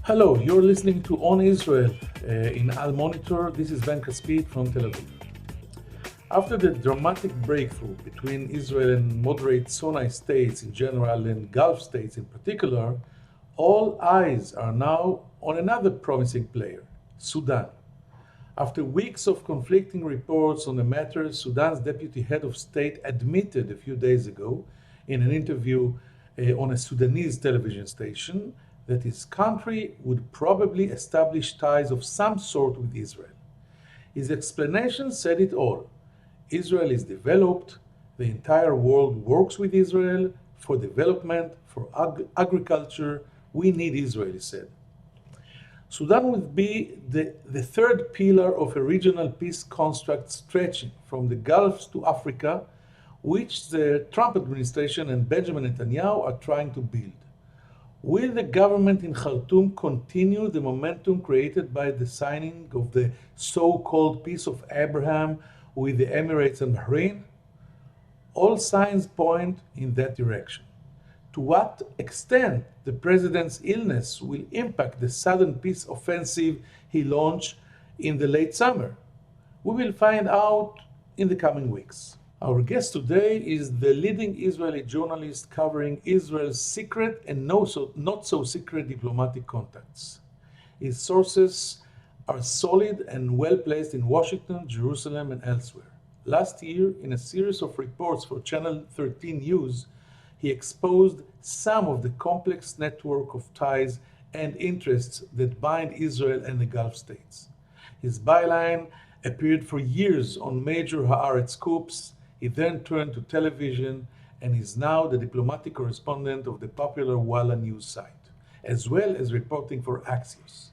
Hello, you're listening to On Israel in Al Monitor. This is Ben Caspit from Tel Aviv. After the dramatic breakthrough between Israel and moderate Sinai states in general and Gulf states in particular, all eyes are now on another promising player, Sudan. After weeks of conflicting reports on the matter, Sudan's deputy head of state admitted a few days ago in an interview on a Sudanese television station that his country would probably establish ties of some sort with Israel. His explanation said it all. Israel is developed, the entire world works with Israel for development, for agriculture. We need Israel, he said. Sudan would be the third pillar of a regional peace construct stretching from the Gulf to Africa, which the Trump administration and Benjamin Netanyahu are trying to build. Will the government in Khartoum continue the momentum created by the signing of the so-called Peace of Abraham with the Emirates and Bahrain? All signs point in that direction. To what extent the president's illness will impact the sudden peace offensive he launched in the late summer? We will find out in the coming weeks. Our guest today is the leading Israeli journalist covering Israel's secret and not so secret diplomatic contacts. His sources are solid and well placed in Washington, Jerusalem, and elsewhere. Last year, in a series of reports for Channel 13 News, he exposed some of the complex network of ties and interests that bind Israel and the Gulf states. His byline appeared for years on major Haaretz scoops. He then turned to television and is now the diplomatic correspondent of the popular Walla news site, as well as reporting for Axios.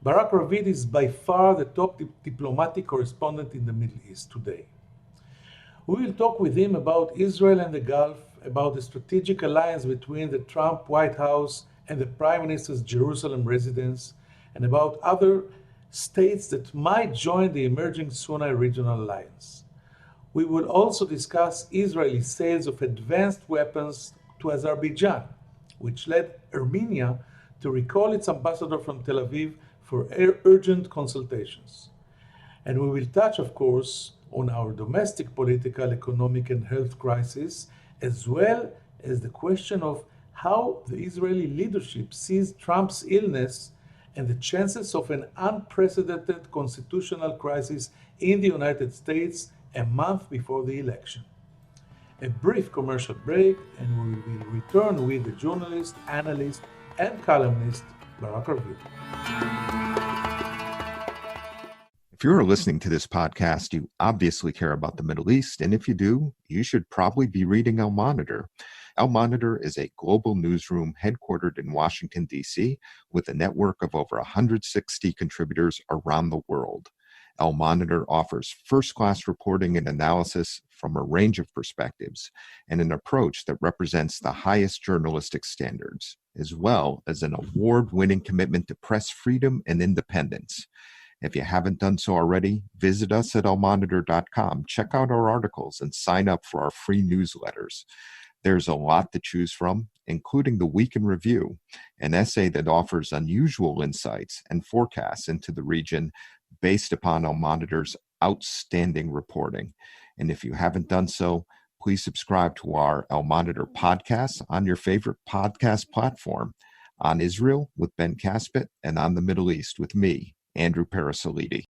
Barak Ravid is by far the top diplomatic correspondent in the Middle East today. We will talk with him about Israel and the Gulf, about the strategic alliance between the Trump White House and the Prime Minister's Jerusalem residence, and about other states that might join the emerging Sinai Regional Alliance. We will also discuss Israeli sales of advanced weapons to Azerbaijan, which led Armenia to recall its ambassador from Tel Aviv for urgent consultations. And we will touch, of course, on our domestic political, economic, and health crisis, as well as the question of how the Israeli leadership sees Trump's illness and the chances of an unprecedented constitutional crisis in the United States a month before the election. A brief commercial break, and we will return with the journalist, analyst, and columnist Barak Ravid. If you're listening to this podcast, you obviously care about the Middle East, and if you do, you should probably be reading Al Monitor. Al Monitor is a global newsroom headquartered in Washington, D.C., with a network of over 160 contributors around the world. Al Monitor offers first-class reporting and analysis from a range of perspectives and an approach that represents the highest journalistic standards, as well as an award-winning commitment to press freedom and independence. If you haven't done so already, visit us at almonitor.com, check out our articles, and sign up for our free newsletters. There's a lot to choose from, including the Week in Review, an essay that offers unusual insights and forecasts into the region based upon Al Monitor's outstanding reporting. And if you haven't done so, please subscribe to our Al Monitor podcast on your favorite podcast platform, On Israel with Ben Caspit, and On the Middle East with me, Andrew Parasolidi.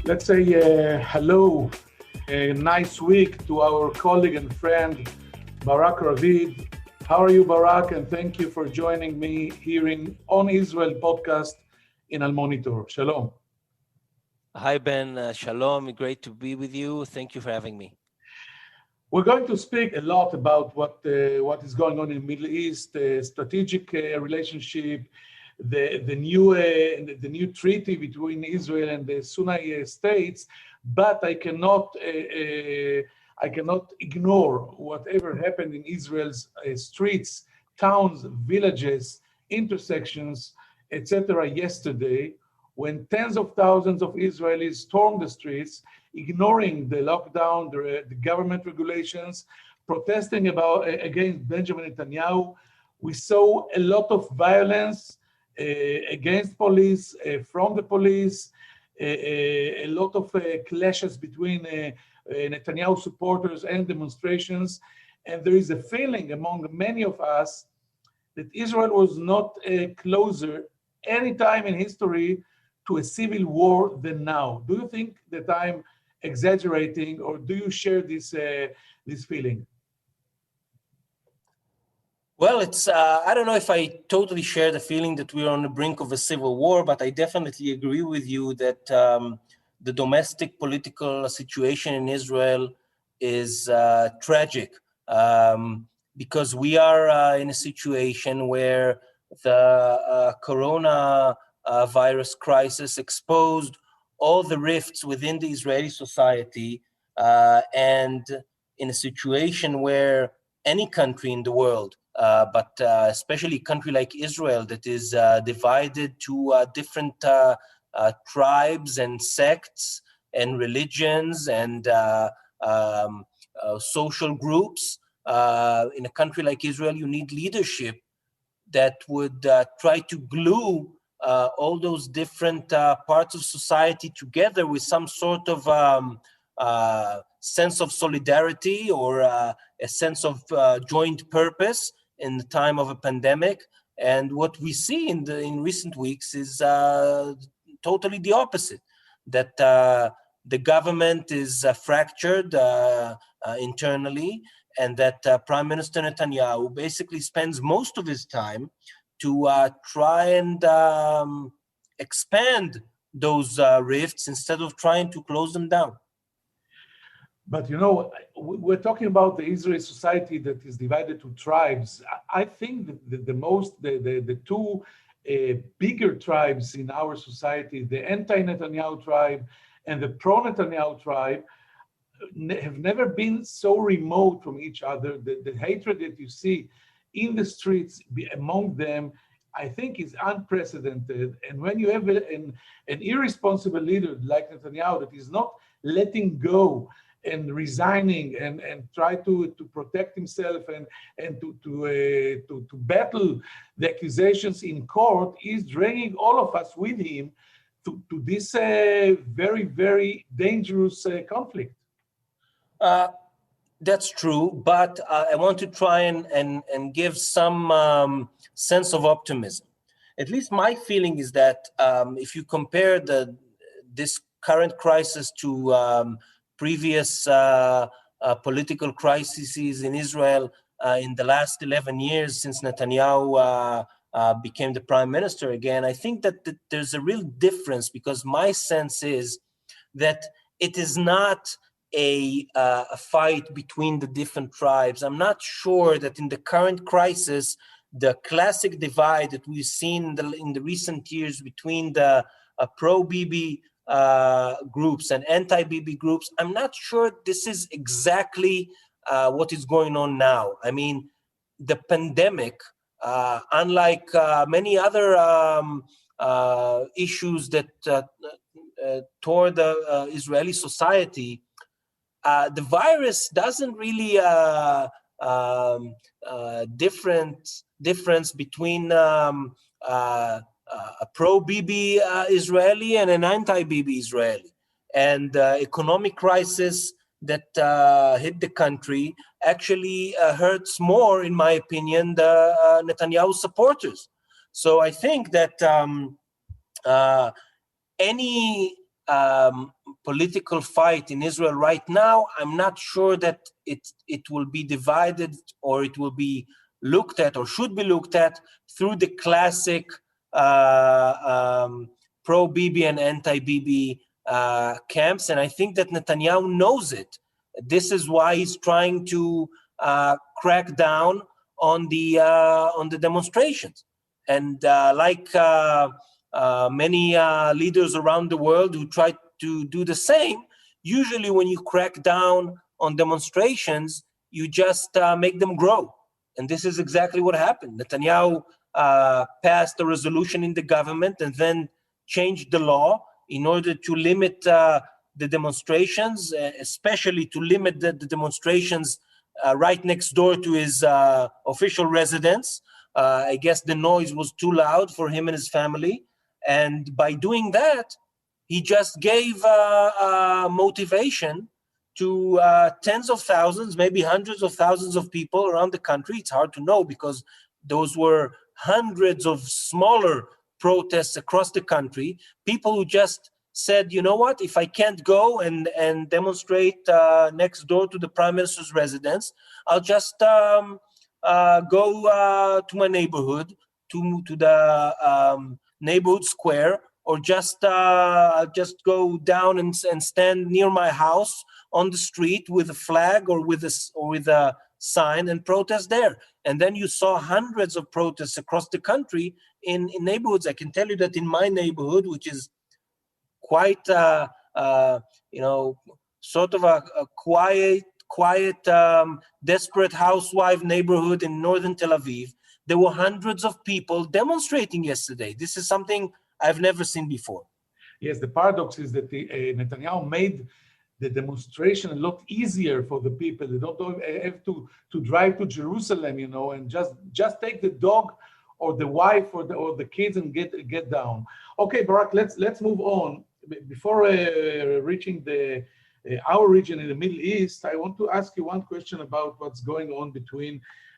Let's say hello, a nice week to our colleague and friend, Barak Ravid. How are you, Barak? And thank you for joining me here in On Israel podcast in Al Monitor. Shalom. Hi, Ben. Shalom. Great to be with you. Thank you for having me. We're going to speak a lot about what is going on in the Middle East, strategic relationship, the new treaty between Israel and the Sinai states, but I cannot ignore whatever happened in Israel's streets, towns, villages, intersections, etc. yesterday, when tens of thousands of Israelis stormed the streets ignoring the lockdown, the government regulations, protesting against Benjamin Netanyahu. We saw a lot of violence against police, from the police, a lot of clashes between Netanyahu supporters and demonstrations. And there is a feeling among many of us that Israel was not closer any time in history to a civil war than now. Do you think that I'm exaggerating, or do you share this feeling? Well, I don't know if I totally share the feeling that we're on the brink of a civil war, but I definitely agree with you that the domestic political situation in Israel is tragic, because we are in a situation where the corona virus crisis exposed all the rifts within the Israeli society, and in a situation where any country in the world, but especially a country like Israel that is divided to different tribes and sects and religions and social groups. In a country like Israel, you need leadership that would try to glue all those different parts of society together with some sort of sense of solidarity or a sense of joint purpose in the time of a pandemic. And what we see in recent weeks is totally the opposite, that the government is fractured internally, and that Prime Minister Netanyahu basically spends most of his time to try and expand those rifts instead of trying to close them down. But we're talking about the Israeli society that is divided to tribes. I think that the two bigger tribes in our society, the anti-Netanyahu tribe and the pro-Netanyahu tribe, have never been so remote from each other. The hatred that you see in the streets among them, I think, is unprecedented. And when you have an irresponsible leader like Netanyahu that is not letting go and resigning and try to protect himself and to battle the accusations in court, is dragging all of us with him to this very, very dangerous conflict. That's true, but I want to try and give some sense of optimism. At least my feeling is that if you compare this current crisis to previous political crises in Israel in the last 11 years since Netanyahu became the prime minister again, I think that there's a real difference, because my sense is that it is not a fight between the different tribes. I'm not sure that in the current crisis, the classic divide that we've seen in the recent years between the pro-Bibi groups and anti-Bibi groups, I'm not sure this is exactly what is going on now. I mean, the pandemic, unlike many other issues that tore the Israeli society, the virus doesn't really difference between a pro-Bibi Israeli and an anti-Bibi Israeli. And economic crisis that hit the country actually hurts more, in my opinion, the Netanyahu supporters. So I think that any political fight in Israel right now, I'm not sure that it will be divided, or it will be looked at, or should be looked at, through the classic pro-Bibi and anti-Bibi camps. And I think that Netanyahu knows it. This is why he's trying to crack down on the demonstrations. And like many leaders around the world who try to do the same, usually when you crack down on demonstrations, you just make them grow. And this is exactly what happened. Netanyahu passed a resolution in the government and then changed the law in order to limit the demonstrations, especially to limit the demonstrations right next door to his official residence. I guess the noise was too loud for him and his family. And by doing that, he just gave motivation to tens of thousands, maybe hundreds of thousands of people around the country. It's hard to know because those were hundreds of smaller protests across the country. People who just said, you know what, if I can't go and demonstrate next door to the Prime Minister's residence, I'll just go to my neighborhood, to the neighborhood square, or just go down and stand near my house on the street with a flag or with a sign and protest there. And then you saw hundreds of protests across the country in neighborhoods. I can tell you that in my neighborhood, which is quite sort of a quiet desperate housewife neighborhood in northern Tel Aviv, there were hundreds of people demonstrating yesterday. This is something I've never seen before. Yes, the paradox is that Netanyahu made the demonstration a lot easier for the people. They don't have to drive to Jerusalem, and just take the dog or the wife or the kids and get down. Okay, Barak, let's move on. Before reaching our region in the Middle East, I want to ask you one question about what's going on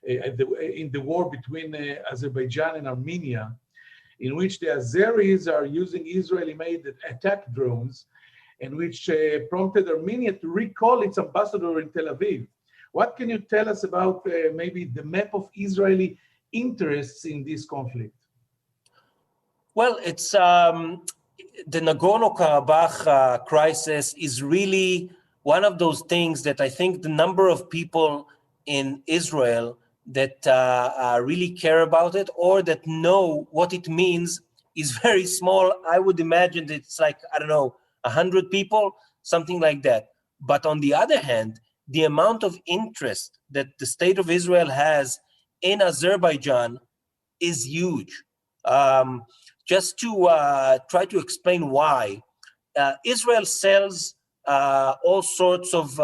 in the war between Azerbaijan and Armenia, in which the Azeris are using Israeli-made attack drones, and which prompted Armenia to recall its ambassador in Tel Aviv. What can you tell us about maybe the map of Israeli interests in this conflict? Well, it's the Nagorno-Karabakh crisis is really one of those things that I think the number of people in Israel that really care about it or that know what it means is very small. I would imagine that it's like, 100 people, something like that. But on the other hand, the amount of interest that the state of Israel has in Azerbaijan is huge. Just to try to explain why, Israel sells all sorts of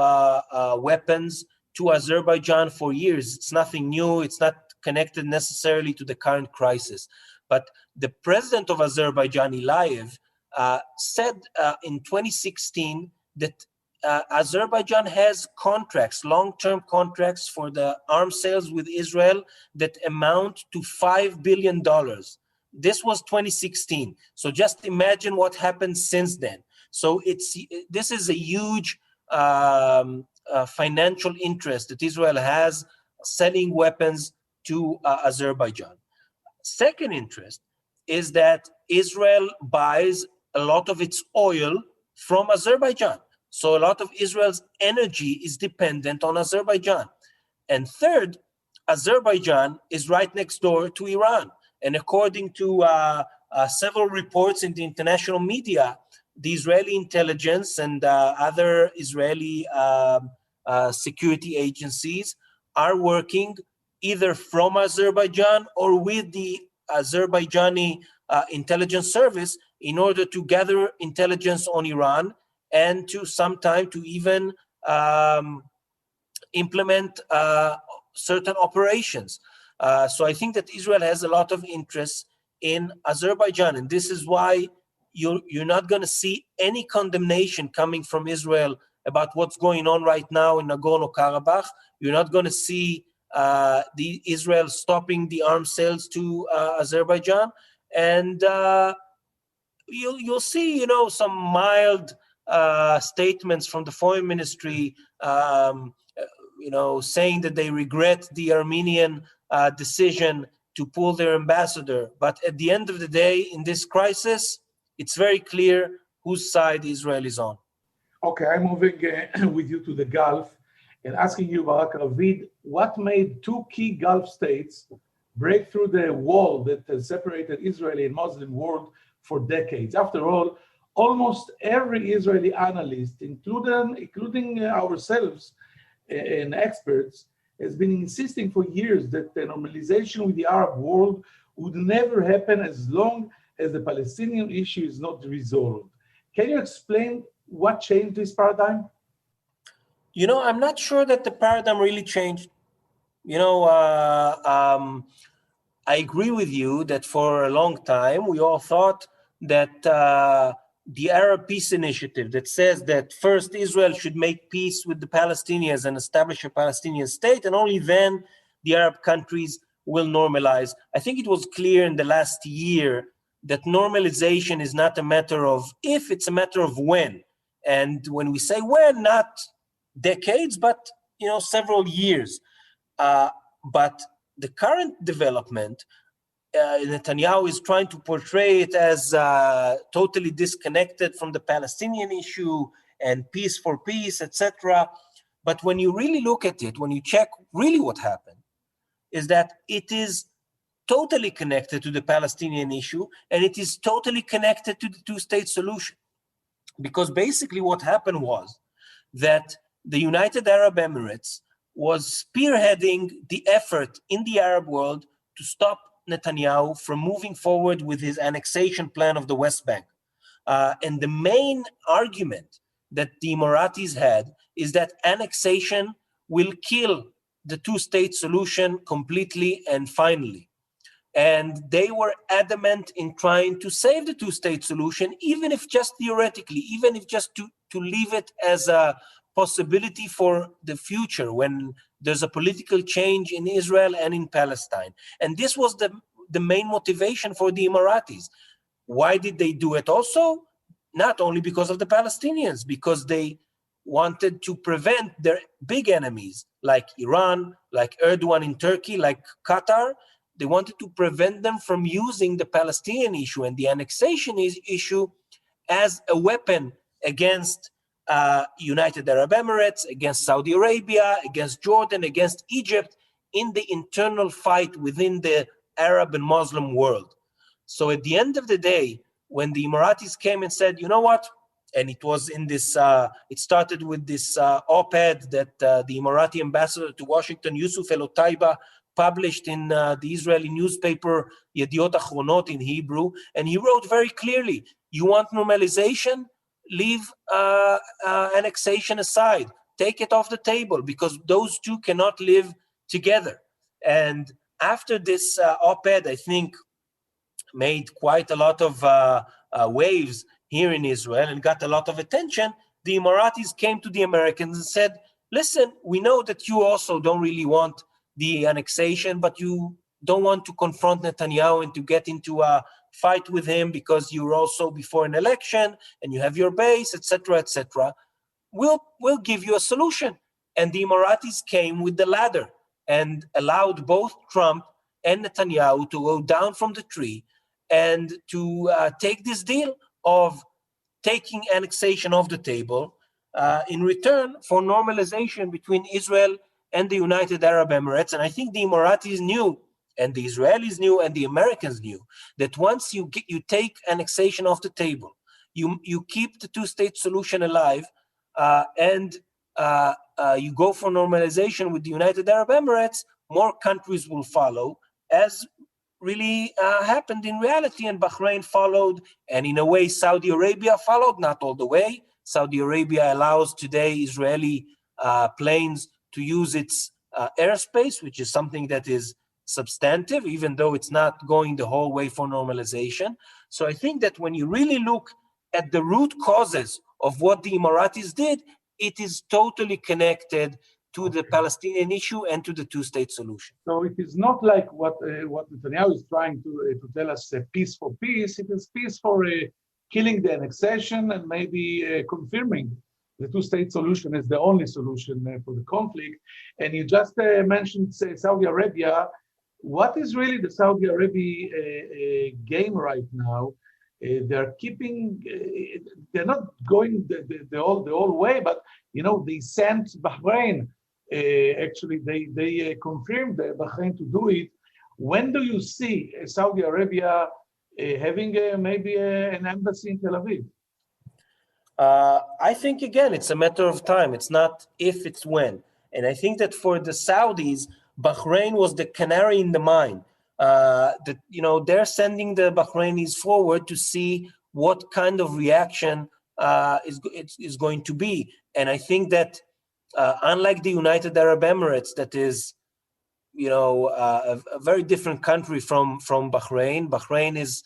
weapons to Azerbaijan for years. It's nothing new. It's not connected necessarily to the current crisis. But the president of Azerbaijan, Aliyev, said in 2016 that Azerbaijan has contracts, long-term contracts for the arms sales with Israel that amount to $5 billion. This was 2016. So just imagine what happened since then. So this is a huge financial interest that Israel has selling weapons to Azerbaijan. Second interest is that Israel buys a lot of its oil from Azerbaijan. So a lot of Israel's energy is dependent on Azerbaijan. And third, Azerbaijan is right next door to Iran. And according to several reports in the international media, the Israeli intelligence and other Israeli security agencies are working either from Azerbaijan or with the Azerbaijani intelligence service in order to gather intelligence on Iran and to sometime to even implement certain operations. So I think that Israel has a lot of interest in Azerbaijan, and this is why you're not going to see any condemnation coming from Israel about what's going on right now in Nagorno-Karabakh. You're not going to see the Israel stopping the arms sales to Azerbaijan, and you'll see, some mild statements from the foreign ministry, saying that they regret the Armenian decision to pull their ambassador. But at the end of the day, in this crisis, it's very clear whose side Israel is on. Okay, I'm moving with you to the Gulf and asking you, Barak Ravid, what made two key Gulf states break through the wall that has separated Israeli and Muslim world for decades? After all, almost every Israeli analyst, including ourselves and experts, has been insisting for years that the normalization with the Arab world would never happen as long as the Palestinian issue is not resolved. Can you explain what changed this paradigm? I'm not sure that the paradigm really changed. I agree with you that for a long time, we all thought that the Arab Peace Initiative that says that first Israel should make peace with the Palestinians and establish a Palestinian state, and only then the Arab countries will normalize. I think it was clear in the last year that normalization is not a matter of if, it's a matter of when. And when we say when, not decades, but several years. But the current development, Netanyahu is trying to portray it as totally disconnected from the Palestinian issue and peace for peace, etc. But when you really look at it, when you check really what happened, is that it is totally connected to the Palestinian issue, and it is totally connected to the two-state solution. Because basically what happened was that the United Arab Emirates was spearheading the effort in the Arab world to stop Netanyahu from moving forward with his annexation plan of the West Bank. And the main argument that the Emiratis had is that annexation will kill the two-state solution completely and finally. And they were adamant in trying to save the two-state solution, even if just theoretically, even if just to leave it as a possibility for the future when there's a political change in Israel and in Palestine. And this was the main motivation for the Emiratis. Why did they do it also? Not only because of the Palestinians, because they wanted to prevent their big enemies like Iran, like Erdogan in Turkey, like Qatar. They wanted to prevent them from using the Palestinian issue and the annexation issue as a weapon against United Arab Emirates, against Saudi Arabia, against Jordan, against Egypt in the internal fight within the Arab and Muslim world. So at the end of the day, when the Emiratis came and said, you know what, and it was in this, it started with this op-ed that the Emirati ambassador to Washington, Yusuf El-Otaiba, published in the Israeli newspaper Yediot Achronot in Hebrew, and he wrote very clearly, you want normalization? Leave annexation aside. Take it off the table, because those two cannot live together. And after this op-ed, I think, made quite a lot of waves here in Israel and got a lot of attention, the Emiratis came to the Americans and said, listen, we know that you also don't really want the annexation, but you don't want to confront Netanyahu and to get into a fight with him because you're also before an election and you have your base, etc., etc. We'll give you a solution. And the Emiratis came with the ladder and allowed both Trump and Netanyahu to go down from the tree and to take this deal of taking annexation off the table in return for normalization between Israel and the United Arab Emirates. And I think the Emiratis knew, and the Israelis knew, and the Americans knew, that once you take annexation off the table, you keep the two-state solution alive, and you go for normalization with the United Arab Emirates, more countries will follow, as really happened in reality, and Bahrain followed, and in a way Saudi Arabia followed, not all the way. Saudi Arabia allows today Israeli planes to use its airspace, which is something that is substantive, even though it's not going the whole way for normalization. So I think that when you really look at the root causes of what the Emiratis did, it is totally connected to the Palestinian issue and to the two-state solution. So it is not like what Netanyahu is trying to tell us, peace for peace. It is peace for killing the annexation and maybe confirming the two-state solution is the only solution for the conflict. And you just mentioned Saudi Arabia. What is really the Saudi Arabia game right now? They're keeping, they're not going the whole way, but they sent Bahrain. Actually, they confirmed Bahrain to do it. When do you see Saudi Arabia having maybe an embassy in Tel Aviv? I think, again, it's a matter of time. It's not if, it's when. And I think that for the Saudis, Bahrain was the canary in the mine. They're sending the Bahrainis forward to see what kind of reaction is going to be. And I think that unlike the United Arab Emirates, that is, a very different country from Bahrain.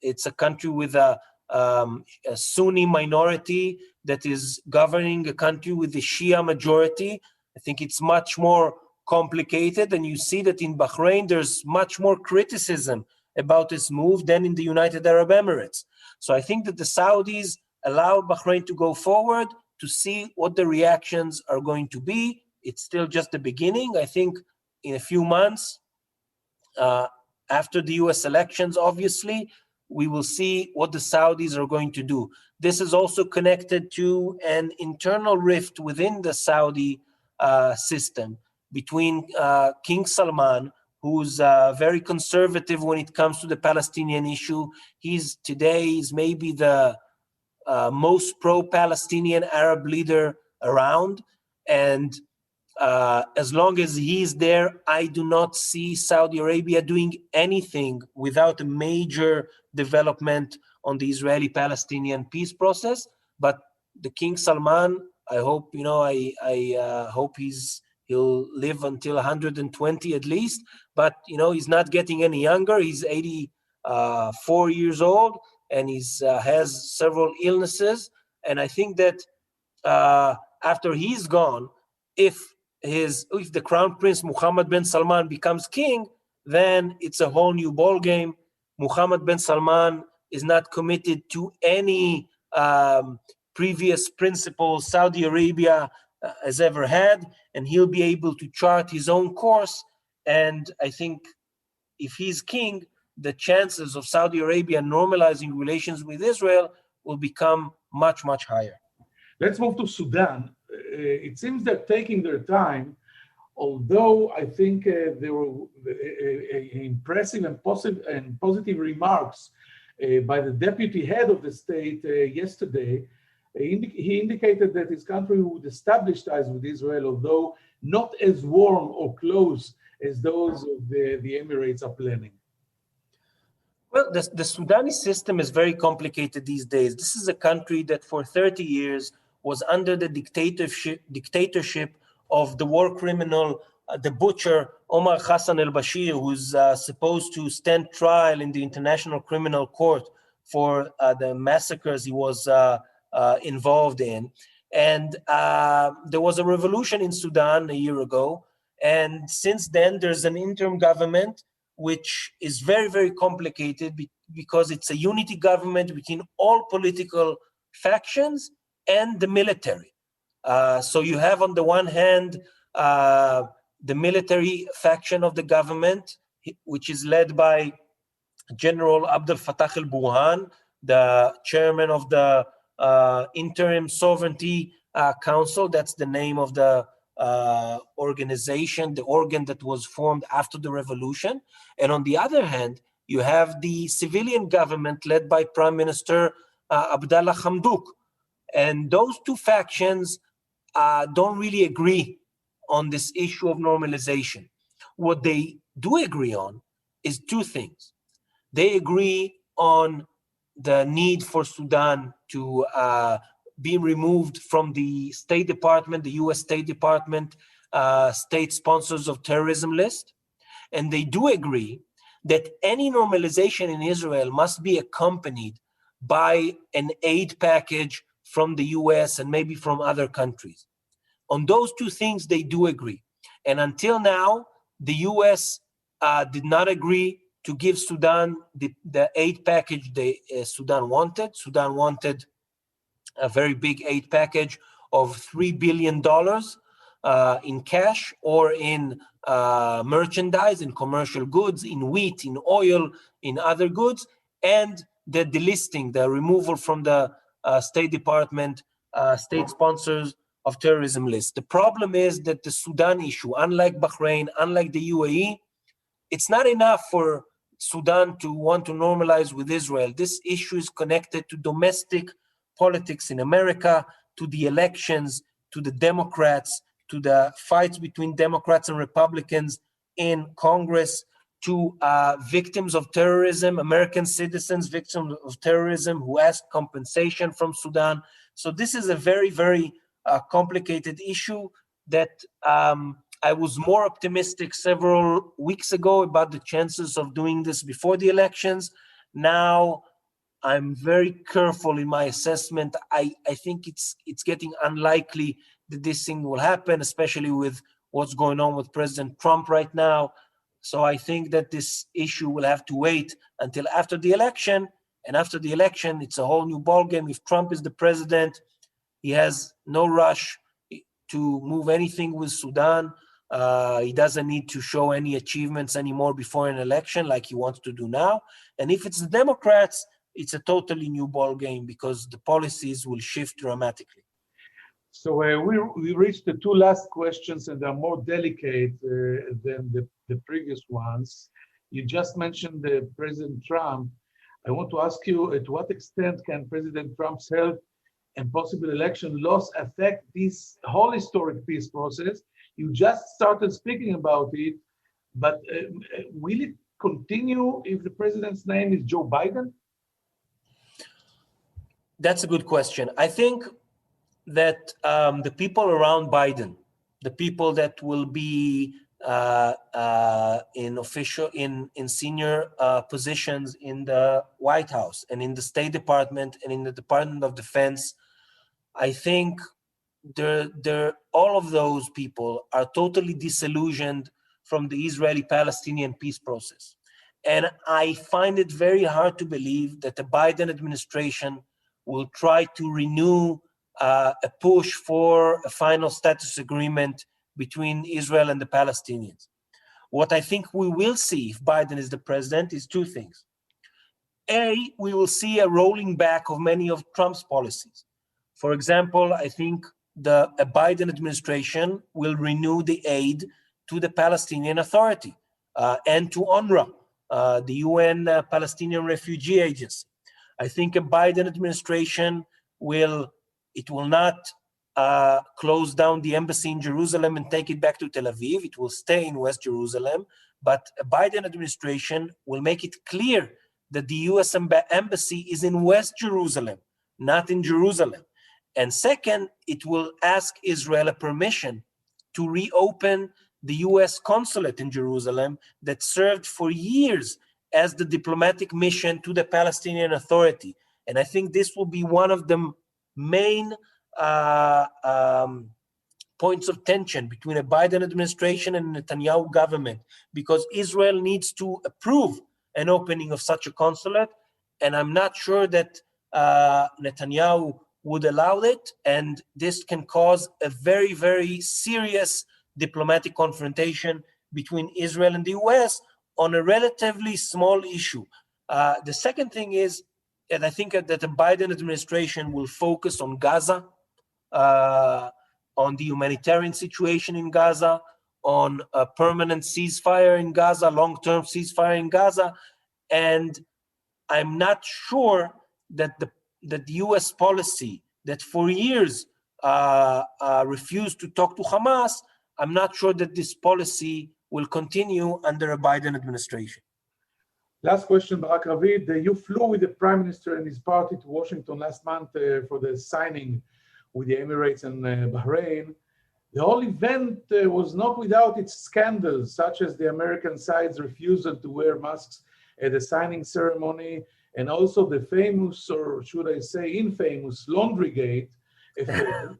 It's a country with a Sunni minority that is governing a country with a Shia majority. I think it's much more complicated, and you see that in Bahrain there's much more criticism about this move than in the United Arab Emirates. So I think that the Saudis allowed Bahrain to go forward to see what the reactions are going to be. It's still just the beginning. I think in a few months, after the US elections, obviously, we will see what the Saudis are going to do. This is also connected to an internal rift within the Saudi system between King Salman, who's very conservative when it comes to the Palestinian issue. He's maybe the most pro-Palestinian Arab leader around. And as long as he's there, I do not see Saudi Arabia doing anything without a major development on the Israeli-Palestinian peace process. But the King Salman, I hope, I hope he'll live until 120 at least. But, he's not getting any younger. He's 84 years old, and he's has several illnesses. And I think that after he's gone, if the Crown Prince Mohammed bin Salman becomes king, then it's a whole new ball game. Mohammed bin Salman is not committed to any previous principles Saudi Arabia has ever had, and he'll be able to chart his own course. And I think if he's king, the chances of Saudi Arabia normalizing relations with Israel will become much, much higher. Let's move to Sudan. It seems they're taking their time, although I think there were impressive and positive remarks by the deputy head of the state yesterday. He indicated that his country would establish ties with Israel, although not as warm or close as those of the Emirates are planning. Well, the Sudani system is very complicated these days. This is a country that for 30 years was under the dictatorship of the war criminal, the butcher, Omar Hassan al-Bashir, who's supposed to stand trial in the International Criminal Court for the massacres he was involved in. And there was a revolution in Sudan a year ago. And since then, there's an interim government, which is very, very complicated because it's a unity government between all political factions and the military. So you have on the one hand, the military faction of the government, which is led by General Abdel Fattah al-Burhan, the chairman of the Interim Sovereignty Council. That's the name of the organization, the organ that was formed after the revolution. And on the other hand, you have the civilian government led by Prime Minister Abdallah Hamdok. And those two factions don't really agree on this issue of normalization. What they do agree on is two things. They agree on the need for Sudan to be removed from the State Department, the US State Department, state sponsors of terrorism list. And they do agree that any normalization in Israel must be accompanied by an aid package from the US and maybe from other countries. On those two things, they do agree. And until now, the US did not agree to give Sudan the aid package Sudan wanted. Sudan wanted a very big aid package of $3 billion in cash or in merchandise, in commercial goods, in wheat, in oil, in other goods, and the delisting, the removal from the State Department, state sponsors of terrorism list. The problem is that the Sudan issue, unlike Bahrain, unlike the UAE, it's not enough for Sudan to want to normalize with Israel. This issue is connected to domestic politics in America, to the elections, to the Democrats, to the fights between Democrats and Republicans in Congress. to victims of terrorism, American citizens, victims of terrorism who asked compensation from Sudan. So this is a very, very complicated issue that I was more optimistic several weeks ago about the chances of doing this before the elections. Now, I'm very careful in my assessment. I think it's getting unlikely that this thing will happen, especially with what's going on with President Trump right now. So I think that this issue will have to wait until after the election. And after the election, it's a whole new ballgame. If Trump is the president, he has no rush to move anything with Sudan. He doesn't need to show any achievements anymore before an election like he wants to do now. And if it's the Democrats, it's a totally new ball game because the policies will shift dramatically. So we reached the two last questions, and they're more delicate than the previous ones. You just mentioned President Trump. I want to ask you, to what extent can President Trump's health and possible election loss affect this whole historic peace process? You just started speaking about it, but will it continue if the president's name is Joe Biden? That's a good question. I think that the people around Biden, the people that will be in senior positions in the White House and in the State Department and in the Department of Defense, I think all of those people are totally disillusioned from the Israeli-Palestinian peace process. And I find it very hard to believe that the Biden administration will try to renew a push for a final status agreement between Israel and the Palestinians. What I think we will see if Biden is the president is two things. A, we will see a rolling back of many of Trump's policies. For example, I think a Biden administration will renew the aid to the Palestinian Authority and to UNRWA, the UN Palestinian Refugee Agency. I think a Biden administration will not close down the embassy in Jerusalem and take it back to Tel Aviv. It will stay in West Jerusalem. But a Biden administration will make it clear that the US embassy is in West Jerusalem, not in Jerusalem. And second, it will ask Israel a permission to reopen the US consulate in Jerusalem that served for years as the diplomatic mission to the Palestinian Authority. And I think this will be one of the main points of tension between a Biden administration and Netanyahu government, because Israel needs to approve an opening of such a consulate. And I'm not sure that Netanyahu would allow it. And this can cause a very, very serious diplomatic confrontation between Israel and the US on a relatively small issue. The second thing is, and I think that the Biden administration will focus on Gaza, on the humanitarian situation in Gaza, on a permanent ceasefire in Gaza, long-term ceasefire in Gaza. And I'm not sure that the US policy that for years refused to talk to Hamas, I'm not sure that this policy will continue under a Biden administration. Last question, Barak Ravid. You flew with the Prime Minister and his party to Washington last month for the signing with the Emirates and Bahrain. The whole event was not without its scandals, such as the American side's refusal to wear masks at the signing ceremony, and also the famous, or should I say infamous, Laundrygate affair,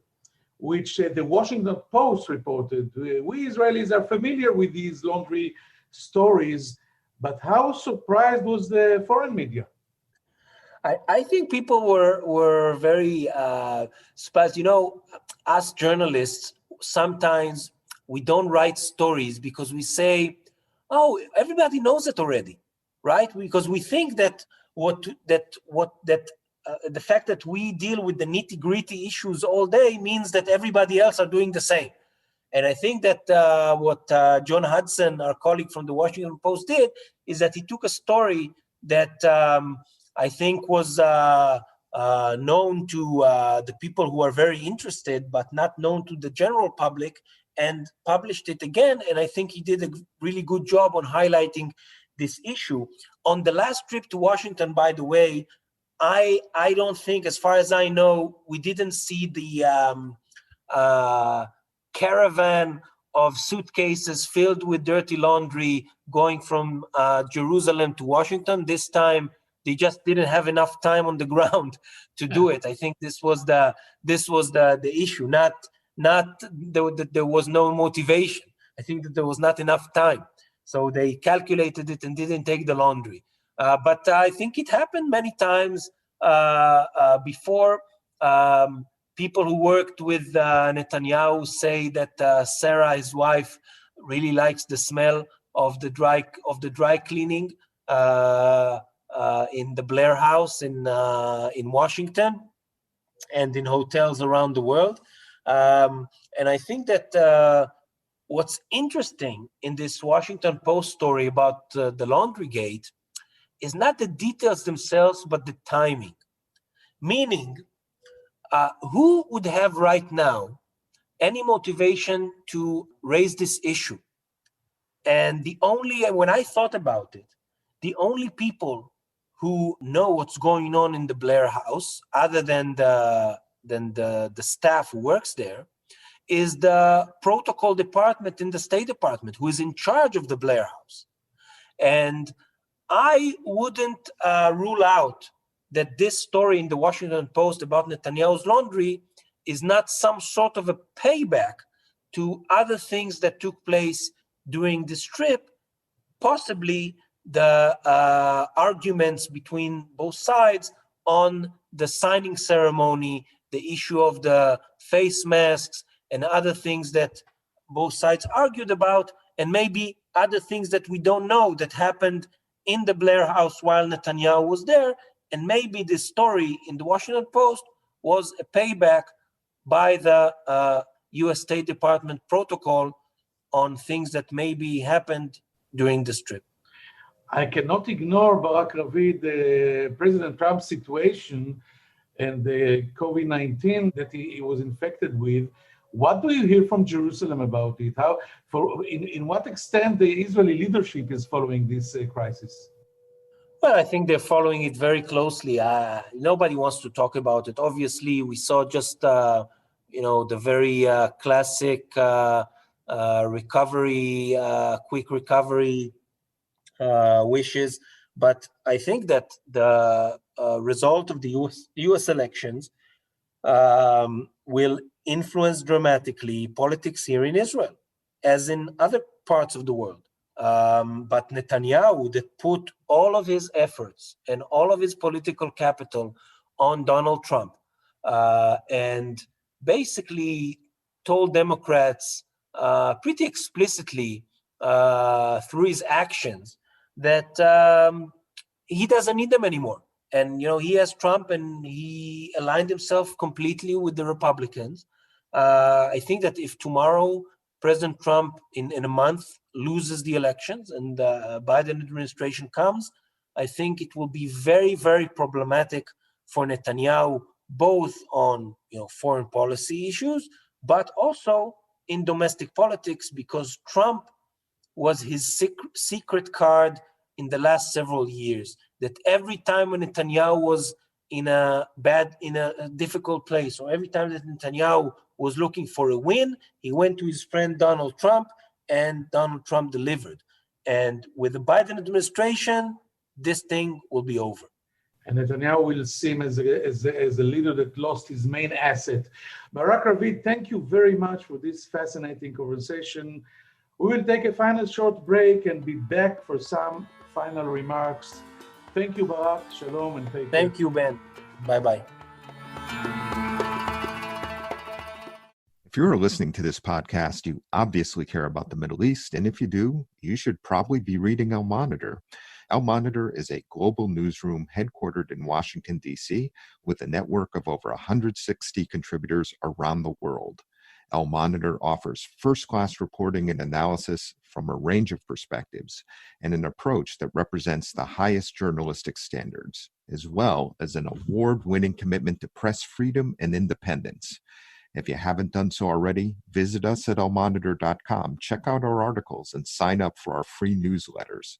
which the Washington Post reported. We Israelis are familiar with these laundry stories, but how surprised was the foreign media? I think people were very surprised. You know, us journalists, sometimes we don't write stories because we say, oh, everybody knows it already, right? Because we think that the fact that we deal with the nitty-gritty issues all day means that everybody else are doing the same. And I think that what John Hudson, our colleague from the Washington Post, did is that he took a story that I think was known to the people who are very interested, but not known to the general public, and published it again. And I think he did a really good job on highlighting this issue. On the last trip to Washington, by the way, I don't think, as far as I know, we didn't see the caravan of suitcases filled with dirty laundry going from Jerusalem to Washington. This time, they just didn't have enough time on the ground to do it. I think this was the issue. Not there was no motivation. I think that there was not enough time, so they calculated it and didn't take the laundry. But I think it happened many times before. People who worked with Netanyahu say that Sarah, his wife, really likes the smell of the dry cleaning in the Blair House in Washington and in hotels around the world. And I think that what's interesting in this Washington Post story about the laundry gate is not the details themselves, but the timing. Meaning, who would have right now any motivation to raise this issue? And when I thought about it, the only people who know what's going on in the Blair House, other than the staff who works there, is the protocol department in the State Department, who is in charge of the Blair House. And I wouldn't rule out that this story in the Washington Post about Netanyahu's laundry is not some sort of a payback to other things that took place during this trip, possibly the arguments between both sides on the signing ceremony, the issue of the face masks, and other things that both sides argued about, and maybe other things that we don't know that happened in the Blair House while Netanyahu was there. And maybe this story in the Washington Post was a payback by the U.S. State Department protocol on things that maybe happened during this trip. I cannot ignore, Barak Ravid, President Trump's situation and the COVID-19 that he was infected with. What do you hear from Jerusalem about it? In what extent the Israeli leadership is following this crisis? Well, I think they're following it very closely. Nobody wants to talk about it. Obviously, we saw just the very classic recovery, quick recovery wishes. But I think that the result of the U.S. elections will influence dramatically politics here in Israel, as in other parts of the world. But Netanyahu, that put all of his efforts and all of his political capital on Donald Trump, and basically told Democrats pretty explicitly through his actions that he doesn't need them anymore. And, he has Trump and he aligned himself completely with the Republicans. I think that if tomorrow President Trump in a month loses the elections and the Biden administration comes, I think it will be very, very problematic for Netanyahu, both on foreign policy issues, but also in domestic politics, because Trump was his secret card in the last several years. That every time when Netanyahu was in a difficult place, or every time that Netanyahu was looking for a win, he went to his friend Donald Trump, and Donald Trump delivered. And with the Biden administration, this thing will be over. And Netanyahu will seem as a leader that lost his main asset. Barak Ravid, thank you very much for this fascinating conversation. We will take a final short break and be back for some final remarks. Thank you, Barak. Shalom and take care. Thank you, Ben. Bye-bye. If you're listening to this podcast, you obviously care about the Middle East, and if you do, you should probably be reading Al Monitor. Al Monitor is a global newsroom headquartered in Washington, D.C., with a network of over 160 contributors around the world. Al Monitor offers first-class reporting and analysis from a range of perspectives and an approach that represents the highest journalistic standards, as well as an award-winning commitment to press freedom and independence. If you haven't done so already, visit us at almonitor.com, check out our articles, and sign up for our free newsletters.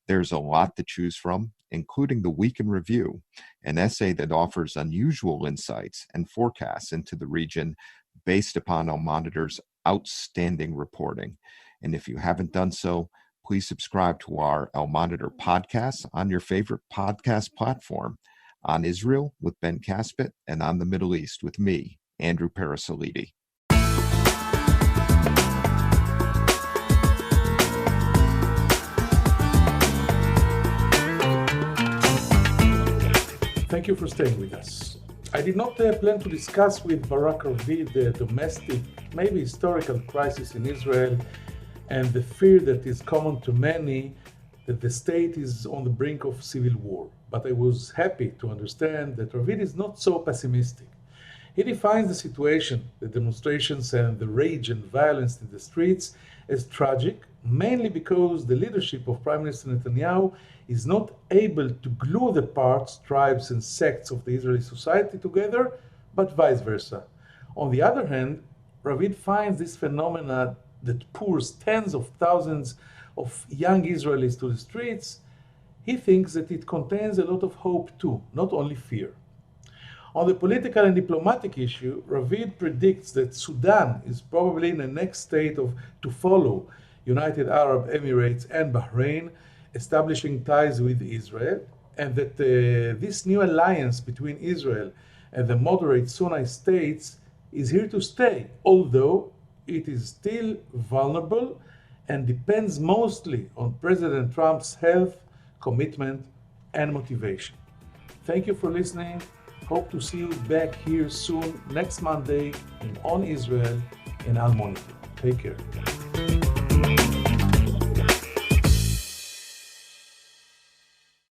There's a lot to choose from, including the Week in Review, an essay that offers unusual insights and forecasts into the region based upon Al Monitor's outstanding reporting. And if you haven't done so, please subscribe to our Al Monitor podcast on your favorite podcast platform, on Israel with Ben Caspit, and on the Middle East with me, Andrew Parasolidi. Thank you for staying with us. I did not plan to discuss with Barak Ravid the domestic, maybe historical crisis in Israel and the fear that is common to many that the state is on the brink of civil war. But I was happy to understand that Ravid is not so pessimistic. He defines the situation, the demonstrations and the rage and violence in the streets as tragic, mainly because the leadership of Prime Minister Netanyahu is not able to glue the parts, tribes and sects of the Israeli society together, but vice versa. On the other hand, Ravid finds this phenomena that pours tens of thousands of young Israelis to the streets. He thinks that it contains a lot of hope too, not only fear. On the political and diplomatic issue, Ravid predicts that Sudan is probably in the next state to follow United Arab Emirates and Bahrain, establishing ties with Israel, and that this new alliance between Israel and the moderate Sunni states is here to stay, although it is still vulnerable and depends mostly on President Trump's health, commitment, and motivation. Thank you for listening. Hope to see you back here soon next Monday in On Israel in Al Monitor. Take care.